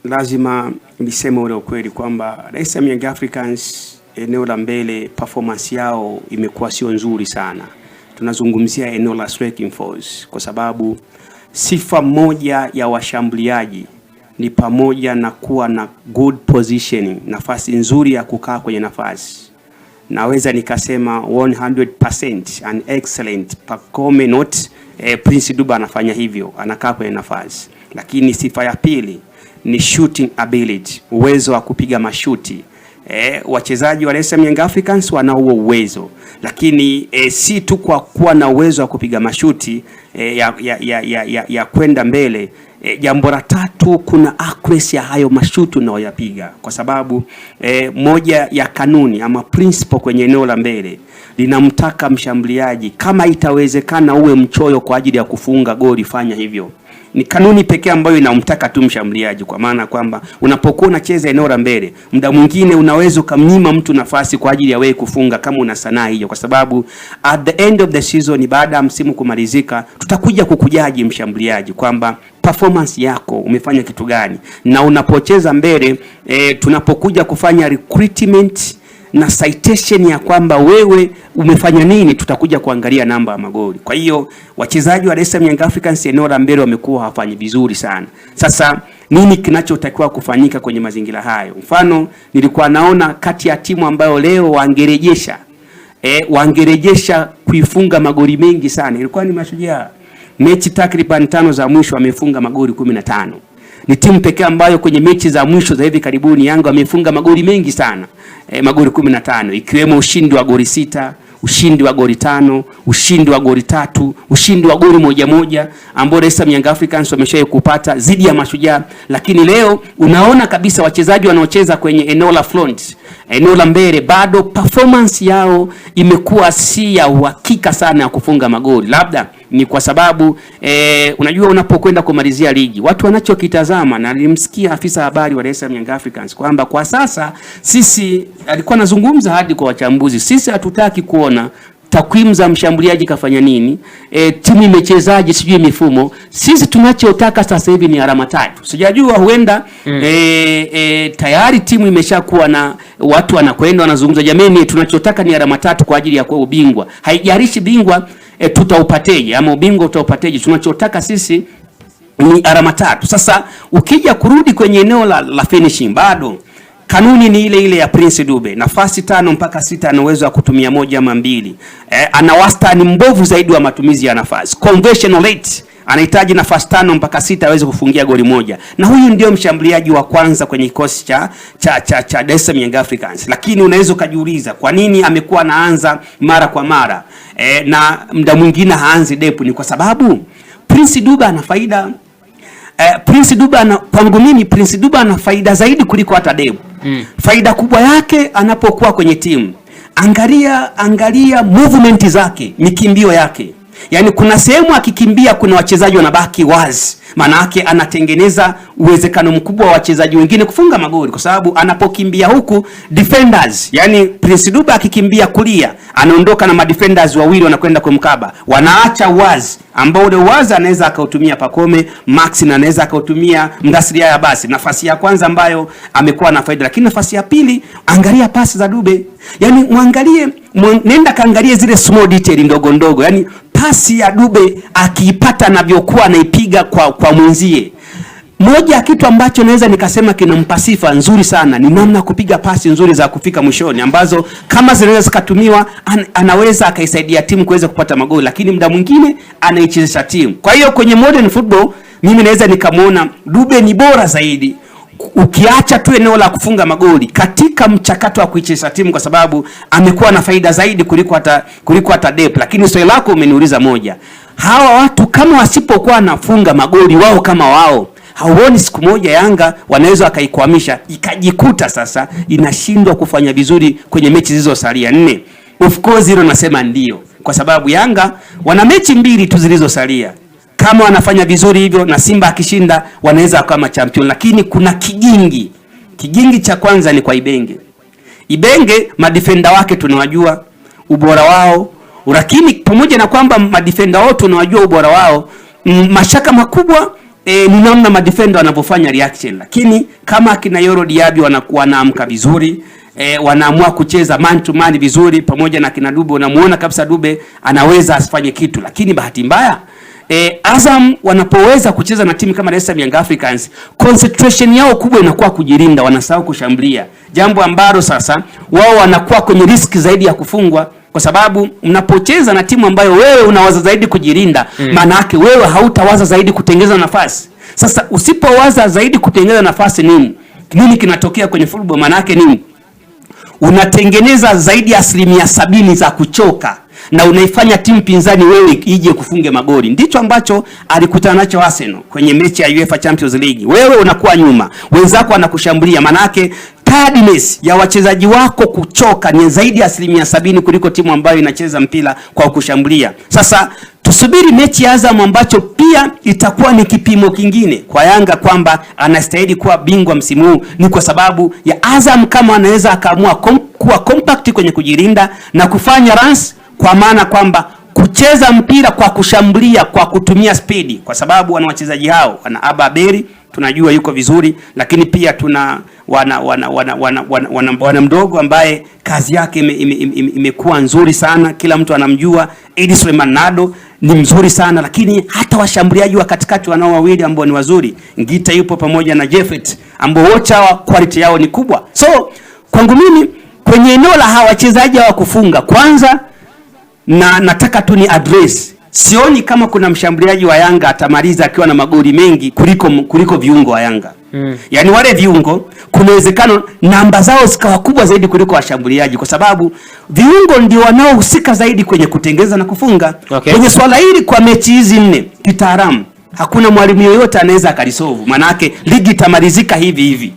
lazima niseme ule ukweli kwamba Dar es Salaam Young Africans eneo la mbele performance yao imekuwa sio nzuri sana. Tunazungumzia eneo la striking force kwa sababu sifa moja ya washambuliaji ni pamoja na kuwa na good positioning, nafasi nzuri ya kukaa kwenye nafasi. Naweza nikasema 100% an excellent Pacome not Prince Dube anafanya hivyo, anakaa kwenye nafasi. Lakini sifa ya pili ni shooting ability, uwezo wa kupiga mashuti. Wachezaji wa Dar es Salaam Young Africans wana huo uwezo, lakini si tu kwa kuwa na uwezo wa kupiga mashuti ya kwenda mbele. Jambo la tatu, kuna accuracy ya hayo mashuti unayoyapiga, kwa sababu moja ya kanuni ama principle kwenye eneo la mbele linamtaka mshambuliaji, kama itawezekana uwe mchoyo kwa ajili ya kufunga goli, fanya hivyo. Ni kanuni pekee ambayo inamtaka tu mshambuliaji, kwa maana kwamba unapokuwa unacheza eneo la mbele, muda mwingine unaweza kumnyima mtu nafasi kwa ajili ya wewe kufunga kama una sanaa hiyo, kwa sababu at the end of the season, baada ya msimu kumalizika, tutakuja kukujaji mshambuliaji kwamba performance yako umefanya kitu gani, na unapocheza mbele tunapokuja kufanya recruitment na citation ya kwamba wewe umefanya nini, tutakuja kuangalia namba ya magoli. Kwa hiyo wachezaji wa Dar es Salaam Young Africans eneo la mbele wamekuwa hawafanyi vizuri sana. Sasa nini kinachotakiwa kufanyika kwenye mazingira hayo? Mfano, nilikuwa naona kati ya timu ambayo leo wangerejesha kuifunga magoli mengi sana, ilikuwa ni Mashujaa. Mechi takriban 5 za mwisho wamefunga magoli 15. Ni timu pekee ambayo kwenye mechi za mwisho za hivi karibuni Yanga wamefunga magoli mengi sana, magoli 15, ikiwemo ushindi wa goli 6, ushindi wa goli 5, ushindi wa goli 3, ushindi wa goli 1-1 ambao Dar es Salaam Young Africans wameshawahi kupata dhidi ya Mashujaa. Lakini leo unaona kabisa wachezaji wanaocheza kwenye eneo la front, eneo la mbele, bado performance yao imekuwa si ya uhakika sana ya kufunga magoli. Labda ni kwa sababu unajua unapokwenda kumalizia ligi, watu wanachokitazama, na nilimsikia afisa habari wa Dar es Salaam Young Africans kwamba kwa sasa sisi, alikuwa anazungumza hadi kwa wachambuzi, sisi hatutaki kuona takwimu za mshambuliaji kafanya nini, timu imechezaje, sijui mifumo. Sisi tunachotaka sasa hivi ni alama 3. Sijajua huenda tayari timu imeshakuwa na watu wanakwenda wanazungumza, jamani tunachotaka ni alama 3 kwa ajili ya kwa ubingwa. Haijalishi bingwa tutaupateje ama ubingwa utaupateje, tunachotaka sisi ni alama 3. Sasa ukija kurudi kwenye eneo la finishing, bado kanuni ni ile ile ya Prince Dube. Nafasi 5 mpaka 6 ana uwezo wa kutumia 1 ama 2. Ana wastani mbovu zaidi wa matumizi ya nafasi. Conversion rate anahitaji nafasi 5 mpaka 6 aweze kufungia goli 1. Na huyu ndio mshambuliaji wa kwanza kwenye kikosi cha Dar es Salaam Young Africans. Lakini unaweza kujiuliza kwa nini amekuwa anaanza mara kwa mara na muda mwingine haanzi depu. Ni kwa sababu Prince Dube ana faida. Kwangu mimi Prince Dube ana faida zaidi kuliko hata Depu. Faida kubwa yake anapokuwa kwenye timu, angalia movement zake, mikimbio yake. Yaani kuna sehemu akikimbia kuna wachezaji wanabaki wazi. Maana yake anatengeneza uwezekano mkubwa wa wachezaji wengine kufunga magoli, kwa sababu anapokimbia huku defenders, yani Prince Dube akikimbia kulia, anaondoka na madefenders wawili wanakwenda kumkaba, wanaacha wazi ambao ule wazi anaweza akautumia Pacome, Max na anaweza akautumia Mdasiri ya basi. Nafasi ya kwanza ambayo amekuwa na faida, lakini nafasi ya pili, angalia pasi za Dube. Yani nenda kaangalie zile small detail ndogo ndogo, yani pasi ya Dube akiipata anavyokuwa anaipiga kwa mwenzie. Moja ya kitu ambacho naweza nikasema kinampa sifa nzuri sana ni namna kupiga pasi nzuri za kufika mwishoni, ambazo kama zinaweza zikatumiwa anaweza akaisaidia timu kuweza kupata magoli, lakini muda mwingine anaichezesha timu. Kwa hiyo kwenye modern football mimi naweza nikamwona Dube ni bora zaidi, ukiacha tu eneo la kufunga magoli, katika mchakato wa kuichezesha timu, kwa sababu amekuwa na faida zaidi kuliko hata Depu. Lakini swali lako umeniuliza moja, hawa watu kama wasipokuwa nafunga magoli wao kama wao, hauoni siku moja Yanga wanaweza wakaikwamisha ikajikuta sasa inashindwa kufanya vizuri kwenye mechi zilizosalia 4? Of course hilo nasema ndio, kwa sababu Yanga wana mechi 2 tu zilizosalia. Kama wanafanya vizuri hivyo na Simba akishinda, wanaweza kama champion. Lakini kuna kigingi cha kwanza ni kwa Ibenge madefender wake tunawajua ubora wao, lakini pamoja na kwamba madefender wote tunawajua ubora wao, mashaka makubwa ni namna madefender wanavyofanya reaction, lakini kama akina Yoro Diaby wanaamka vizuri, wanaamua kucheza man to man vizuri, pamoja na kina Dube, unamuona kabisa Dube anaweza asifanye kitu. Lakini bahati mbaya Azam wanapoweza kucheza na timu kama Dar es Salaam Young Africans, concentration yao kubwa inakuwa kujilinda, wanasahau kushambulia, jambo ambalo sasa wao wanakuwa kwenye risk zaidi ya kufungwa, kwa sababu mnapocheza na timu ambayo wewe unawaza zaidi kujilinda, maana yake wewe hautawaza zaidi kutengeza nafasi. Sasa usipowaza zaidi kutengeza nafasi, nini kinatokea kwenye football? Maana yake nini? Unatengeneza zaidi ya 70% za kuchoka, na unaifanya timu pinzani wewe ije kufunge magoli. Ndicho ambacho alikutana nacho Arsenal kwenye mechi ya UEFA Champions League. Wewe unakuwa nyuma, wenzako wanakushambulia, manake tiredness ya wachezaji wako kuchoka ni zaidi ya 70% kuliko timu ambayo inacheza mpira kwa kushambulia. Sasa tusubiri mechi ya Azam ambacho pia itakuwa ni kipimo kingine kwa Yanga kwamba anastahili kuwa bingwa msimu huu, ni kwa sababu ya Azam kama anaweza akaamua kuwa compact kwenye kujilinda na kufanya runs, kwa maana kwamba kucheza mpira kwa kushambulia kwa kutumia spidi, kwa sababu wana wachezaji hao, wana Aba Beri tunajua yuko vizuri, lakini pia tuna wana mdogo ambaye kazi yake imekuwa nzuri sana, kila mtu anamjua. Edi Suleiman Nado ni mzuri sana, lakini hata washambuliaji wa katikati wanao wawili ambao ni wazuri, Ngita yupo pamoja na Jeffet, ambao wote hawa quality yao ni kubwa. So kwangu mimi kwenye eneo la hawa wachezaji wa kufunga kwanza, na nataka tu ni address, sioni kama kuna mshambuliaji wa Yanga atamaliza akiwa na magoli mengi kuliko viungo wa Yanga. Yaani wale viungo kuna uwezekano namba zao zikawa kubwa zaidi kuliko washambuliaji, kwa sababu viungo ndio wanaohusika zaidi kwenye kutengeza na kufunga. Kwenye swala hili kwa mechi hizi 4 kitaalamu hakuna mwalimu yoyote anaweza akalisolve, maana yake ligi itamalizika hivi hivi.